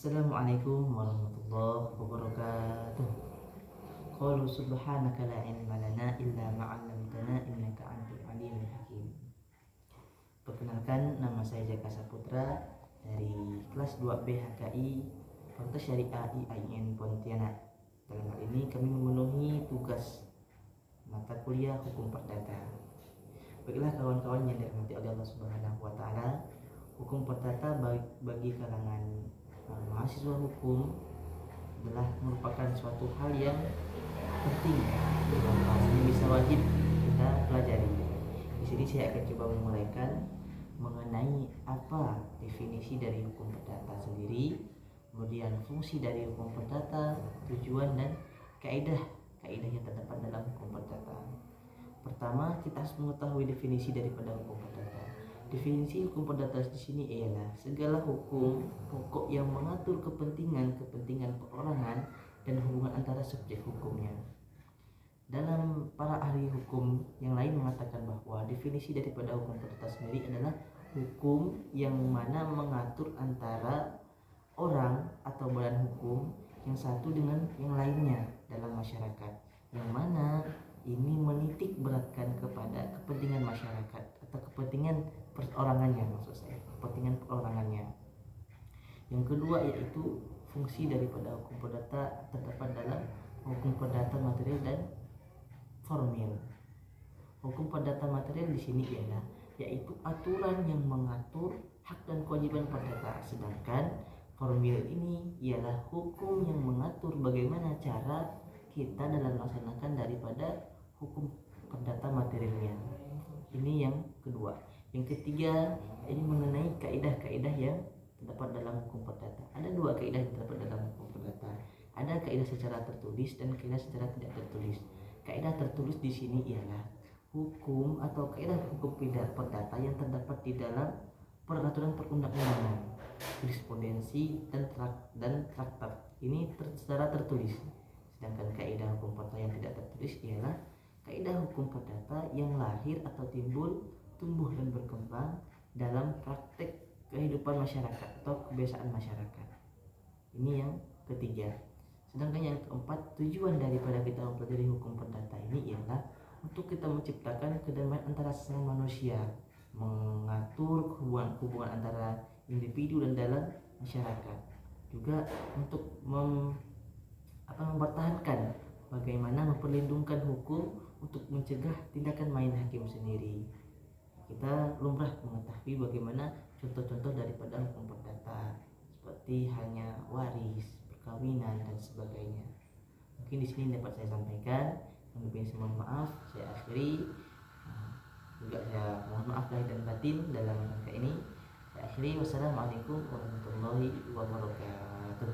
Assalamualaikum warahmatullahi wabarakatuh. Qalu subhanaka la ilma lana illa ma 'allamtana innaka antal alimul hakim. Perkenalkan, nama saya Jaka Saputra dari kelas 2B HKI Fakultas Syariah IAIN Pontianak. Dalam hal ini kami memenuhi tugas mata kuliah Hukum Perdata. Baiklah kawan-kawan yang dirahmati oleh Allah Subhanahu wa taala, hukum perdata bagi kalangan mahasiswa hukum adalah merupakan suatu hal yang penting dan pastinya bisa wajib kita pelajari. Di sini saya akan coba menguraikan mengenai apa definisi dari hukum perdata sendiri, kemudian fungsi dari hukum perdata, tujuan dan kaidah yang terdapat dalam hukum perdata. Pertama, kita harus mengetahui definisi daripada hukum perdata. Definisi hukum perdata di sini ialah segala hukum pokok yang mengatur kepentingan perorangan dan hubungan antara subjek hukumnya. Dalam para ahli hukum yang lain mengatakan bahwa definisi daripada hukum perdata sendiri adalah hukum yang mana mengatur antara orang atau badan hukum yang satu dengan yang lainnya dalam masyarakat, yang mana ini menitik beratkan kepada kepentingan masyarakat atau kepentingan perorangannya, maksud saya kepentingan perorangannya. Yang kedua yaitu fungsi daripada hukum perdata terdapat dalam hukum perdata material dan formil. Hukum perdata material di sini ialah yaitu aturan yang mengatur hak dan kewajiban perdata, sedangkan formil ini ialah hukum yang mengatur bagaimana cara kita dalam melaksanakan daripada hukum perdata materialnya. Ini yang kedua. Yang ketiga, ini mengenai kaidah-kaidah yang terdapat dalam hukum perdata. Ada dua kaidah yang terdapat dalam hukum perdata. Ada kaidah secara tertulis dan kaidah secara tidak tertulis. Kaidah tertulis di sini ialah hukum atau kaidah hukum perdata yang terdapat di dalam peraturan perundang-undangan, jurisprudensi dan traktat. Ini secara tertulis. Sedangkan kaidah hukum perdata yang tidak tertulis ialah kaidah hukum perdata yang lahir atau timbul, tumbuh dan berkembang dalam praktek kehidupan masyarakat atau kebiasaan masyarakat. Ini yang ketiga. Sedangkan yang keempat, tujuan daripada kita mempelajari hukum perdata ini ialah untuk kita menciptakan kedamaian antara sesama manusia, mengatur hubungan antara individu dan dalam masyarakat, juga untuk mempertahankan bagaimana memperlindungkan hukum untuk mencegah tindakan main hakim sendiri. Kita lumrah mengetahui bagaimana contoh-contoh daripada hukum perdata, seperti halnya waris, perkawinan dan sebagainya. Mungkin di sini dapat saya sampaikan. Mungkin mohon maaf, saya akhiri. Juga saya mohon maaf lahir dan batin dalam rangka ini. Saya akhiri. Wassalamualaikum warahmatullahi wabarakatuh.